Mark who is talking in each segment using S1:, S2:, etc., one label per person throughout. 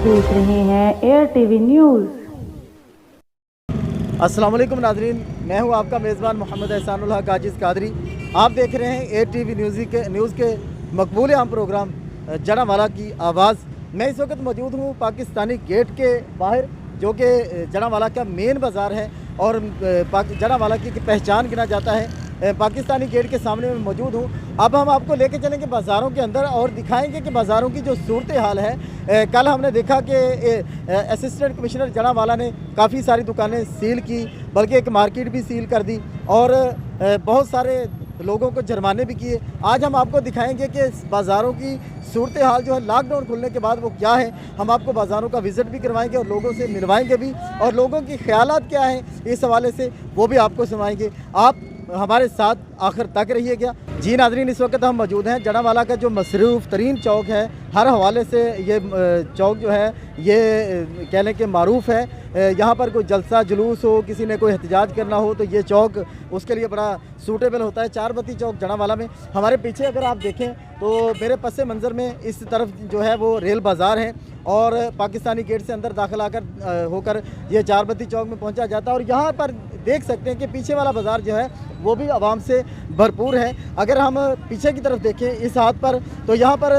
S1: देख रहे हैं एयर टीवी न्यूज़।
S2: अस्सलाम वालेकुम नाज़रीन, मैं हूं आपका मेज़बान मोहम्मद एहसानुल हक आजिज़ कादरी। आप देख रहे हैं एयर टीवी न्यूज़ के मकबूल आम प्रोग्राम जड़ांवाला की आवाज़। मैं इस वक्त मौजूद हूं पाकिस्तानी गेट के बाहर, जो कि जड़ांवाला का मेन बाज़ार है और जड़ांवाला की पहचान गिना जाता है। पाकिस्तानी गेट के सामने मैं मौजूद हूँ। अब हम आपको लेके चलेंगे बाज़ारों के अंदर और दिखाएंगे कि बाज़ारों की जो सूरत हाल है। कल हमने देखा कि असिस्टेंट कमिश्नर जड़ांवाला ने काफ़ी सारी दुकानें सील की, बल्कि एक मार्केट भी सील कर दी और बहुत सारे लोगों को जुर्माने भी किए। आज हम आपको दिखाएंगे कि बाज़ारों की सूरत हाल जो है लॉकडाउन खुलने के बाद वो क्या है। हम आपको बाज़ारों का विज़िट भी करवाएंगे और लोगों से मिलवाएंगे भी, और लोगों की ख्यालात क्या हैं इस हवाले से वो भी आपको सुनाएंगे। आप हमारे साथ आखिर तक रहिएगा। जी नाज़रीन, इस वक्त हम मौजूद हैं जड़ांवाला का जो मसरूफ़ तरीन चौक है। हर हवाले से ये चौक जो है ये कह लें कि मारूफ़ है। यहाँ पर कोई जलसा जुलूस हो, किसी ने कोई एहतजाज करना हो तो ये चौक उसके लिए बड़ा सूटेबल होता है। चारबत्ती चौक जड़ांवाला में हमारे पीछे अगर आप देखें तो मेरे पस मंज़र में इस तरफ जो है वो रेल बाज़ार है और पाकिस्तानी गेट से अंदर दाखिल होकर ये चारबत्ती चौक में पहुँचा जाता है। और यहाँ पर देख सकते हैं कि पीछे वाला बाज़ार जो है वो भी आवाम से भरपूर है। अगर हम पीछे की तरफ देखें इस हाथ पर तो यहाँ पर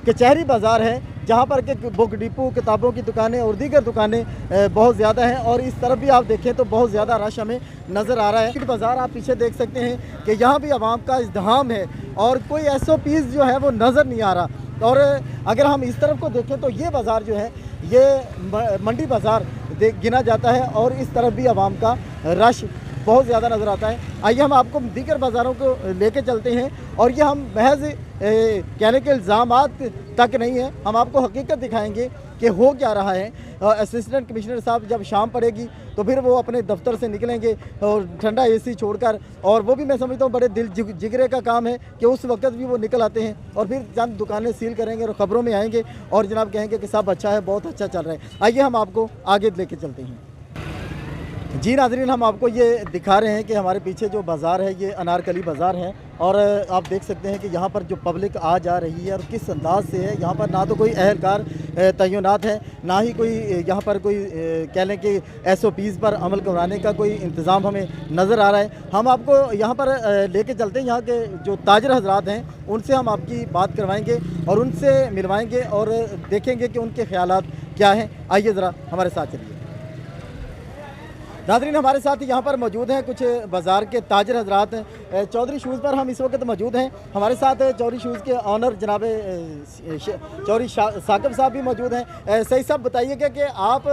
S2: कचहरी बाज़ार है, जहाँ पर के बुक डिपो, किताबों की दुकानें और दीगर दुकानें बहुत ज़्यादा हैं। और इस तरफ भी आप देखें तो बहुत ज़्यादा रश हमें नज़र आ रहा है। बाज़ार आप पीछे देख सकते हैं कि यहाँ भी आवाम का इज़्दिहाम है और कोई SOPs जो है वो नज़र नहीं आ रहा। और अगर हम इस तरफ को देखें तो ये बाज़ार जो है ये मंडी बाज़ार गिना जाता है और इस तरफ भी आवाम का रश बहुत ज़्यादा नज़र आता है। आइए हम आपको दीगर बाज़ारों को लेके चलते हैं और ये हम महज कहने के इल्ज़ामात तक नहीं है, हम आपको हकीकत दिखाएंगे कि हो क्या रहा है। असिस्टेंट कमिश्नर साहब जब शाम पड़ेगी तो फिर वो अपने दफ्तर से निकलेंगे और ठंडा AC छोड़कर, और वो भी मैं समझता हूँ बड़े दिल जिगरे का काम है कि उस वक्त भी वो निकल आते हैं और फिर चंद दुकानें सील करेंगे और ख़बरों में आएंगे और जनाब कहेंगे कि सब अच्छा है, बहुत अच्छा चल रहा है। आइए हम आपको आगे लेके चलते हैं। जी नाज़रीन, हम आपको ये दिखा रहे हैं कि हमारे पीछे जो बाज़ार है ये अनारकली बाज़ार है और आप देख सकते हैं कि यहाँ पर जो पब्लिक आ जा रही है और किस अंदाज से है। यहाँ पर ना तो कोई अहलकार तैनात है, ना ही कोई यहाँ पर कोई कह लें कि SOPs पर अमल करवाने का कोई इंतज़ाम हमें नज़र आ रहा है। हम आपको यहाँ पर लेके चलते हैं। यहाँ के जो ताजर हजरात हैं उनसे हम आपकी बात करवाएँगे और उनसे मिलवाएँगे और देखेंगे कि उनके ख्यालात क्या हैं। आइए ज़रा हमारे साथ चलिए। नाज़रीन, हमारे साथ यहाँ पर मौजूद हैं कुछ बाज़ार के ताजर हजरात हैं। चौधरी शूज़ पर हम इस वक्त मौजूद हैं। हमारे साथ चौधरी शूज़ के ऑनर जनाब चौधरी साकिब साहब भी मौजूद हैं। सही साहब, बताइएगा कि आप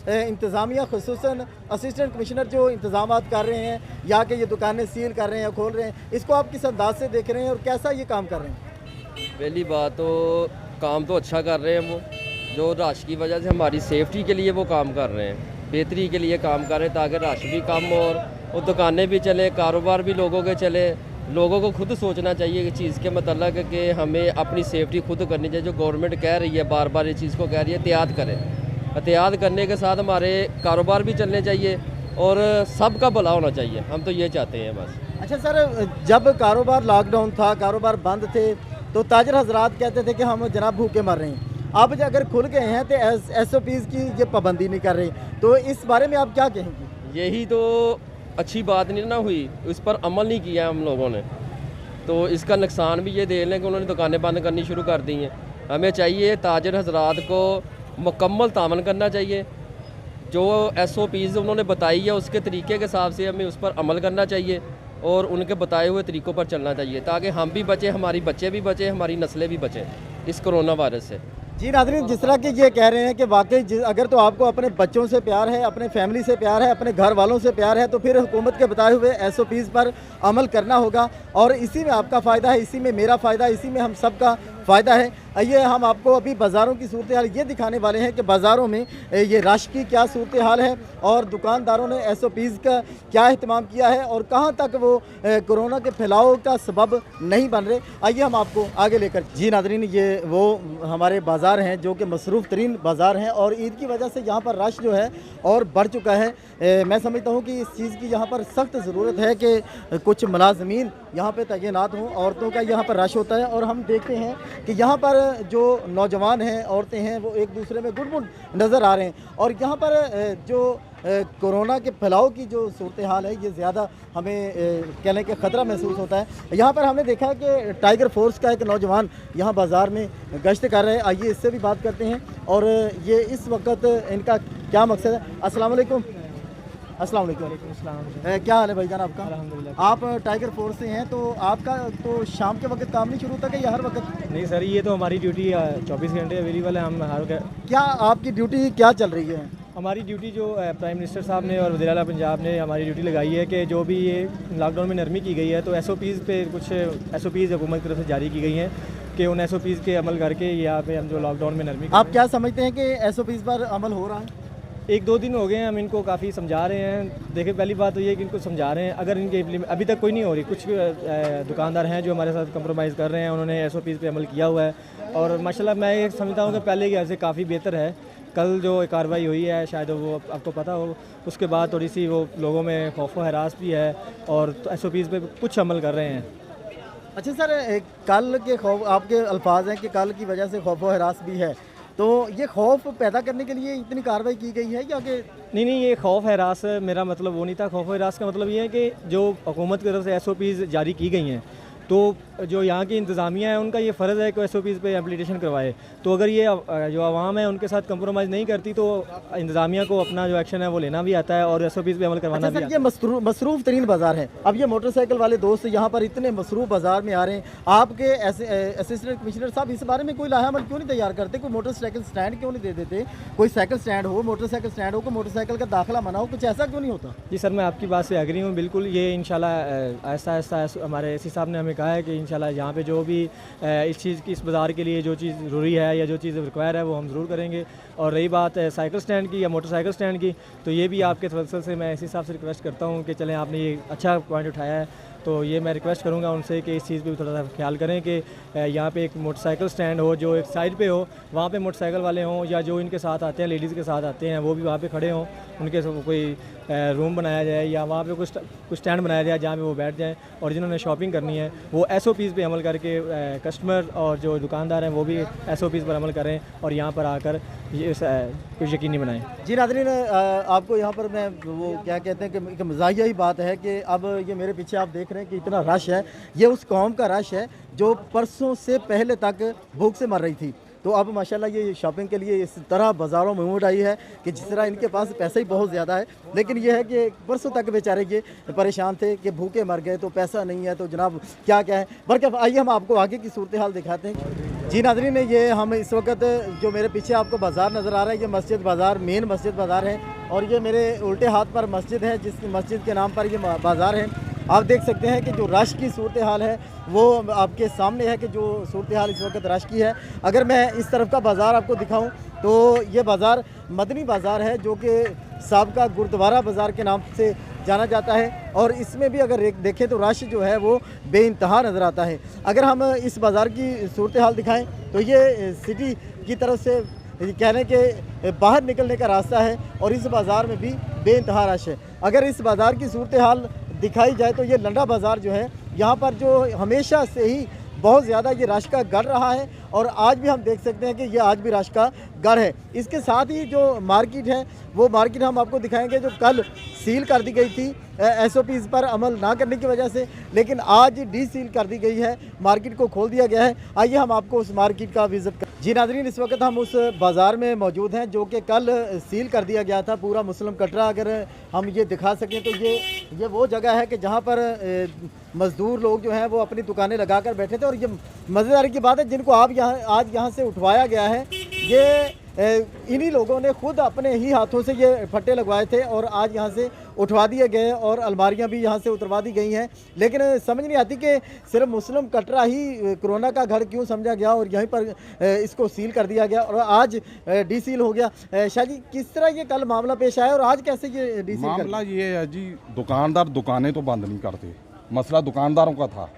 S2: इंतज़ामिया खुसूसन असिस्टेंट कमिश्नर जो इंतज़ाम कर रहे हैं या कि ये दुकानें सील कर रहे हैं, खोल रहे हैं, इसको आप किस अंदाज से देख रहे हैं और कैसा ये काम कर रहे हैं?
S3: पहली बात तो काम तो अच्छा कर रहे हैं वो, जो रश की वजह से हमारी सेफ्टी के लिए वो काम कर रहे हैं, बेहतरी के लिए काम कर रहे हैं ताकि रश भी कम हो और दुकानें भी चले, कारोबार भी लोगों के चले। लोगों को खुद सोचना चाहिए कि चीज़ के मतलब कि हमें अपनी सेफ्टी खुद करनी चाहिए। जो गवर्नमेंट कह रही है बार बार ये चीज़ को कह रही है, एहतियात करें। एहतियात करने के साथ हमारे कारोबार भी चलने चाहिए और सबका भला होना चाहिए। हम तो ये चाहते हैं बस।
S2: अच्छा सर, जब कारोबार लॉकडाउन था, कारोबार बंद थे, तो ताजर हजरात कहते थे कि हम जनाब भूखे मर रहे हैं। अब अगर खुल गए हैं तो SOPs की ये पाबंदी नहीं कर रहे, तो इस बारे में आप क्या कहेंगे?
S3: यही तो अच्छी बात नहीं ना हुई, उस पर अमल नहीं किया हम लोगों ने, तो इसका नुकसान भी ये देख लें कि उन्होंने दुकानें बंद करनी शुरू कर दी हैं। हमें चाहिए ताजर हजरात को मुकम्मल तामन करना चाहिए। जो SOPs उन्होंने बताई है उसके तरीके के हिसाब से हमें उस पर अमल करना चाहिए और उनके बताए हुए तरीक़ों पर चलना चाहिए ताकि हम भी बचें, हमारी बच्चे भी बचें, हमारी नस्लें भी बचें इस कोरोना वायरस से।
S2: जी नाज़रीन, जिस तरह के ये कह रहे हैं कि वाकई अगर तो आपको अपने बच्चों से प्यार है, अपने फैमिली से प्यार है, अपने घर वालों से प्यार है, तो फिर हुकूमत के बताए हुए SOPs पर अमल करना होगा और इसी में आपका फ़ायदा है, इसी में मेरा फ़ायदा, इसी में हम सब का फ़ायदा है। आइए हम आपको अभी बाज़ारों की सूरत हाल ये दिखाने वाले हैं कि बाज़ारों में ये रश की क्या सूरत हाल है और दुकानदारों ने SOPs का क्या अहतमाम किया है और कहाँ तक वो कोरोना के फैलाव का सबब नहीं बन रहे। आइए हम आपको आगे लेकर। जी नाज़रीन, ये वो हमारे बाज़ार हैं जो कि मसरूफ़ तरीन बाज़ार हैं और ईद की वजह से यहाँ पर रश जो है और बढ़ चुका है। मैं समझता हूँ कि इस चीज़ की यहाँ पर सख्त ज़रूरत है कि कुछ मुलाज़मीन यहाँ पे तैनात हों। औरतों का यहाँ पर रश होता है और हम देखते हैं कि यहाँ पर जो नौजवान हैं, औरतें हैं, वो एक दूसरे में गुट-मुट नज़र आ रहे हैं और यहाँ पर जो कोरोना के फैलाव की जो सूरत हाल है ये ज़्यादा हमें कहने के ख़तरा महसूस होता है। यहाँ पर हमने देखा कि टाइगर फोर्स का एक नौजवान यहाँ बाज़ार में गश्त कर रहे हैं। आइए इससे भी बात करते हैं और ये इस वक्त इनका क्या मकसद है। अस्सलाम वालेकुम। अस्सलाम वालेकुम। क्या हाल है भाईजान आपका?
S4: अल्हम्दुलिल्लाह।
S2: आप टाइगर फोर्स से हैं, तो आपका तो शाम के वक्त काम नहीं शुरू होता क्या, या हर वक्त?
S4: नहीं सर, ये तो हमारी ड्यूटी 24 घंटे अवेलेबल है। हम
S2: क्या आपकी ड्यूटी क्या चल रही है?
S4: हमारी ड्यूटी जो प्राइम मिनिस्टर साहब ने और वज़ीर आला पंजाब ने हमारी ड्यूटी लगाई है कि जो भी ये लॉकडाउन में नरमी की गई है, तो SOPs पे कुछ SOPs हुकूमत की तरफ से जारी की गई हैं कि उन SOPs के अमल करके यहाँ पे हम जो लॉकडाउन में नरमी
S2: आप क्या समझते हैं कि SOPs पर अमल हो रहा है?
S4: 1-2 दिन हो गए हैं, हम इनको काफ़ी समझा रहे हैं। देखिए, पहली बात तो ये है कि इनको समझा रहे हैं, अगर इनके अभी तक कोई नहीं हो रही। कुछ दुकानदार हैं जो हमारे साथ कंप्रोमाइज़ कर रहे हैं, उन्होंने SOPs पे अमल किया हुआ है और माशाल्लाह मैं ये समझता हूँ कि पहले की से काफ़ी बेहतर है। कल जो कार्रवाई हुई है, शायद वो आपको पता हो, उसके बाद थोड़ी सी वो लोगों में खौफ व हरास भी है और SOPs पे कुछ अमल कर रहे हैं।
S2: अच्छा सर, कल के खौफ, आपके अल्फाज हैं कि कल की वजह से खौफ व हरास भी है, तो ये खौफ पैदा करने के लिए इतनी कार्रवाई की गई है या कि
S4: नहीं, ये खौफ हरास मेरा मतलब वो नहीं था। खौफ हरास का मतलब ये है कि जो हुकूमत की तरफ से SOPs जारी की गई हैं, तो जो यहाँ की इंतज़ामिया है उनका ये फ़र्ज़ है कि SOPs पे एप्लीकेशन करवाए। तो अगर ये जो आवाम है उनके साथ कंप्रोमाइज़ नहीं करती, तो इंतज़ामिया को अपना जो एक्शन है वो लेना भी आता है और SOPs पे अमल करवाना भी आता है।
S2: ये मसरूफ़ तरीन बाज़ार है। अब ये मोटरसाइकिल वाले दोस्त यहाँ पर इतने मसरूफ़ बाज़ार में आ रहे हैं, आपके असिस्टेंट कमिश्नर साहब इस बारे में कोई लाहेअमल क्यों नहीं तैयार करते? कोई मोटरसाइकिल स्टैंड क्यों नहीं दे देते? कोई साइकिल स्टैंड हो, मोटरसाइकिल स्टैंड हो, कोई मोटरसाइकिल का दाखिला मना हो, कुछ ऐसा क्यों नहीं होता?
S4: जी सर, मैं आपकी बात से एग्री हूँ बिल्कुल। ये इंशाल्लाह आहिस्ता हमारे AC साहब ने हमें कहा है कि इंशाल्लाह यहाँ पे जो भी इस चीज़ की, इस बाज़ार के लिए जो चीज़ ज़रूरी है या जो चीज़ रिक्वायर है वो हम ज़रूर करेंगे। और रही बात साइकिल स्टैंड की या मोटरसाइकिल स्टैंड की, तो ये भी आपके तवज्जुह से मैं AC साहब से रिक्वेस्ट करता हूँ कि चलें, आपने ये अच्छा पॉइंट उठाया है, तो ये मैं रिक्वेस्ट करूँगा उनसे कि इस चीज़ पे भी थोड़ा सा ख्याल करें कि यहाँ पे एक मोटरसाइकिल स्टैंड हो जो एक साइड पे हो, वहाँ पे मोटरसाइकिल वाले हों या जो इनके साथ आते हैं, लेडीज़ के साथ आते हैं, वो भी वहाँ पे खड़े हों, उनके कोई रूम बनाया जाए या वहाँ पे कुछ स्टैंड बनाया जाए जहाँ पे वो बैठ जाएं और जिन्होंने शॉपिंग करनी है वो SOPs पे अमल करके कस्टमर और जो दुकानदार हैं वो भी SOPs पर अमल करें और यहाँ पर आकर ये कुछ यकीनी बनाएं।
S2: जी नाज़रीन, आपको यहाँ पर मैं वो क्या कहते हैं कि एक मज़ाहिया ही बात है कि अब ये मेरे पीछे आप देख रहे हैं कि इतना रश है, ये उस कौम का रश है जो परसों से पहले तक भूख से मर रही थी। तो अब माशाल्लाह ये शॉपिंग के लिए इस तरह बाज़ारों में उमड़ आई है कि जिस तरह इनके पास पैसा ही बहुत ज़्यादा है, लेकिन ये है कि परसों तक बेचारे ये परेशान थे कि भूखे मर गए, तो पैसा नहीं है, तो जनाब क्या क्या है। बल्कि आइए हम आपको आगे की सूरत हाल दिखाते हैं। जी नाज़रीन, ये हम इस वक्त जो मेरे पीछे आपको बाज़ार नज़र आ रहा है, ये मस्जिद बाज़ार, मेन मस्जिद बाज़ार है और ये मेरे उल्टे हाथ पर मस्जिद है, जिस मस्जिद के नाम पर ये बाज़ार है। आप देख सकते हैं कि जो रश की सूरत हाल है वो आपके सामने है कि जो सूरत हाल इस वक्त रश की है। अगर मैं इस तरफ का बाज़ार आपको दिखाऊं तो ये बाज़ार मदनी बाज़ार है जो कि साबका गुरुद्वारा बाज़ार के नाम से जाना जाता है और इसमें भी अगर देखें तो रश जो है वो बेइंतहा नज़र आता है। अगर हम इस बाज़ार की सूरत हाल दिखाएँ तो ये सिटी की तरफ से कहने के बाहर निकलने का रास्ता है और इस बाज़ार में भी बेइंतहा रश है। अगर इस बाज़ार की सूरत हाल दिखाई जाए तो ये लंडा बाज़ार जो है, यहाँ पर जो हमेशा से ही बहुत ज़्यादा ये रश का गढ़ रहा है और आज भी हम देख सकते हैं कि ये आज भी रश का गढ़ है। इसके साथ ही जो मार्केट है वो मार्केट हम आपको दिखाएंगे जो कल सील कर दी गई थी SOPs पर अमल ना करने की वजह से, लेकिन आज डीसील कर दी गई है, मार्केट को खोल दिया गया है। आइए हम आपको उस मार्केट का विज़िट कर। जी नाज़रीन, इस वक्त हम उस बाज़ार में मौजूद हैं जो कि कल सील कर दिया गया था, पूरा मुस्लिम कटरा। अगर हम ये दिखा सकें तो ये वो जगह है कि जहाँ पर मज़दूर लोग जो हैं वो अपनी दुकानें लगा कर बैठे थे और ये मज़ेदारी की बात है जिनको आप आज यहाँ से उठवाया गया है, ये इन्हीं लोगों ने खुद अपने ही हाथों से ये फट्टे लगवाए थे और आज यहाँ से उठवा दिए गए और अलमारियाँ भी यहाँ से उतरवा दी गई हैं। लेकिन समझ नहीं आती कि सिर्फ मुस्लिम कटरा ही कोरोना का घर क्यों समझा गया और यहीं पर इसको सील कर दिया गया और आज डीसील हो गया। शाह जी, किस तरह ये कल मामला पेश आया और आज कैसे ये डीसील?
S5: मामला ये है जी, दुकानदार दुकानें तो बंद नहीं करते, मसला दुकानदारों का था।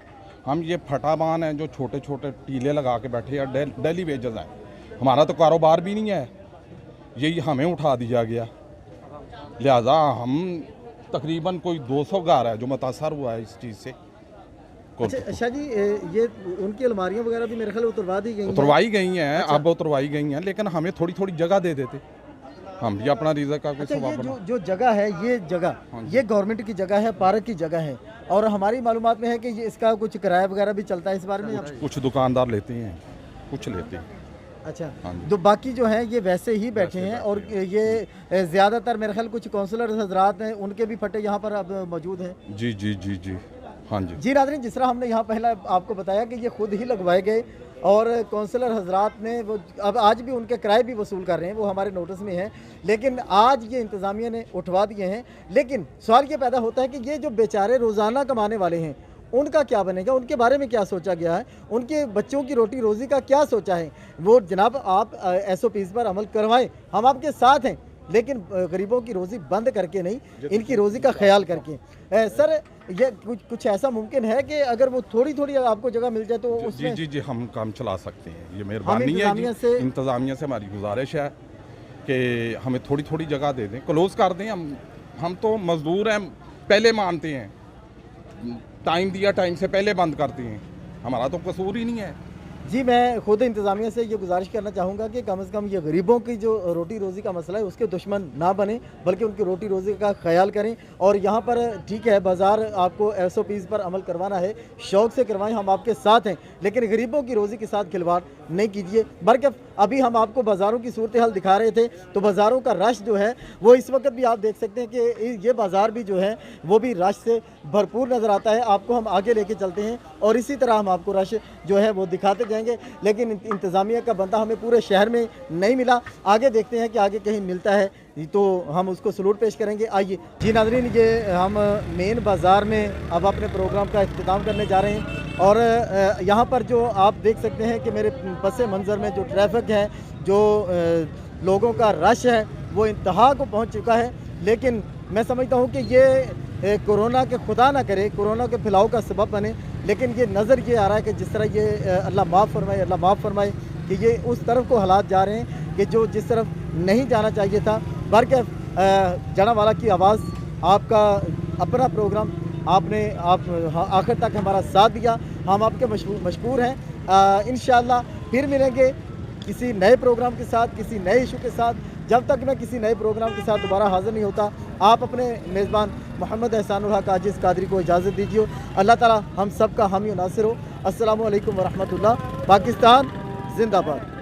S5: हम ये फटाबान हैं जो छोटे छोटे टीले लगा के बैठे हैं, डेली वेजेस हैं, हमारा तो कारोबार भी नहीं है, यही हमें उठा दिया गया। लिहाजा हम तकरीबन कोई 200 घर है जो मुतासर हुआ है इस चीज़ से।
S2: अच्छा शाह जी, ये उनकी अलमारियां वगैरह भी मेरे ख्याल उतरवा दी गई हैं।
S5: उतरवाई गई हैं, अब उतरवाई गई हैं, लेकिन हमें थोड़ी थोड़ी जगह दे देते, हम भी अपना रिज़्क़ का कोई
S2: अच्छा, ये
S5: सवाब
S2: जो
S5: बना।
S2: जो जगह है, ये जगह
S5: हाँ जी।
S2: ये गवर्नमेंट की जगह है, पार्क की जगह है, और हमारी मालूमात में है कि ये इसका कुछ किराया वगैरह भी चलता है इस बारे में आप?
S5: कुछ दुकानदार लेते हैं, कुछ लेते हैं।
S2: अच्छा,
S5: हाँ जी।
S2: तो बाकी जो हैं ये वैसे ही बैठे हैं, और ये ज़्यादातर मेरे ख्याल कुछ काउंसलर हजरात हैं, उनके भी फटे यहाँ पर अब मौजूद हैं।
S5: जी जी जी जी, हाँ जी।
S2: जी नाज़रीन, जिस तरह हमने यहाँ पहला आपको बताया कि ये खुद ही लगवाए गए, और काउंसलर हजरात ने वो अब आज भी उनके किराए भी वसूल कर रहे हैं, वो हमारे नोटिस में है, लेकिन आज ये इंतज़ामिया ने उठवा दिए हैं। लेकिन सवाल ये पैदा होता है कि ये जो बेचारे रोज़ाना कमाने वाले हैं, उनका क्या बनेगा, उनके बारे में क्या सोचा गया है, उनके बच्चों की रोटी रोज़ी का क्या सोचा है। वो जनाब आप SOPs पर अमल करवाएं, हम आपके साथ हैं, लेकिन गरीबों की रोज़ी बंद करके नहीं, इनकी रोज़ी का ख्याल करके। सर, ये कुछ ऐसा मुमकिन है कि अगर वो थोड़ी थोड़ी आपको जगह मिल जाए तो
S5: जी
S2: उसमें
S5: जी जी, हम काम चला सकते हैं, ये मेहरबानी है
S2: इंतज़ामिया
S5: जी।
S2: से-
S5: इंतज़ामिया से हमारी गुजारिश है कि हमें थोड़ी थोड़ी जगह दे दें, क्लोज़ कर दें। हम तो मज़दूर हैं, पहले मानते हैं, टाइम दिया टाइम से पहले बंद करते हैं, हमारा तो कसूर ही नहीं है।
S2: जी, मैं खुद इंतज़ामिया से ये गुजारिश करना चाहूँगा कि कम से कम ये गरीबों की जो रोटी रोज़ी का मसला है उसके दुश्मन ना बने, बल्कि उनकी रोटी रोज़ी का ख्याल करें। और यहाँ पर ठीक है, बाज़ार आपको SOPs पर अमल करवाना है, शौक़ से करवाएं, हम आपके साथ हैं, लेकिन गरीबों की रोज़ी के साथ खिलवाड़ नहीं कीजिए। बल्कि अभी हम आपको बाज़ारों की सूरत हाल दिखा रहे थे, तो बाज़ारों का रश जो है वो इस वक्त भी आप देख सकते हैं कि ये बाज़ार भी जो है वो भी रश से भरपूर नज़र आता है। आपको हम आगे लेके चलते हैं और इसी तरह हम आपको रश जो है वो दिखाते जाएंगे, लेकिन इंतज़ामिया का बंदा हमें पूरे शहर में नहीं मिला। आगे देखते हैं कि आगे कहीं मिलता है तो हम उसको सलूट पेश करेंगे। आइए जी नाज़रीन, ये हम मेन बाज़ार में अब अपने प्रोग्राम का इख्तिताम करने जा रहे हैं, और यहाँ पर जो आप देख सकते हैं कि मेरे पस मंज़र में जो ट्रैफिक है, जो लोगों का रश है, वो इंतहा को पहुँच चुका है। लेकिन मैं समझता हूँ कि ये कोरोना के खुदा ना करे कोरोना के फैलाव का सबब बने, लेकिन ये नज़र ये आ रहा है कि जिस तरह ये अल्लाह माफ़ फरमाए, अल्लाह माफ़ फरमाए कि ये उस तरफ को हालात जा रहे हैं कि जो जिस तरफ नहीं जाना चाहिए था। बल्कि जनावाला की आवाज़ आपका अपना प्रोग्राम, आपने आखिर तक हमारा साथ दिया, हम आपके मशकूर हैं। इंशाअल्लाह फिर मिलेंगे किसी नए प्रोग्राम के साथ, किसी नए इशू के साथ। जब तक मैं किसी नए प्रोग्राम के साथ दोबारा हाज़िर नहीं होता, आप अपने मेज़बान मोहम्मद एहसानुल हक काजिज़ कादरी को इजाज़त दीजिए। अल्लाह ताला हम सब का हामी नासिर हो। अस्सलामु अलैकुम व रहमतुल्लाह। पाकिस्तान जिंदाबाद।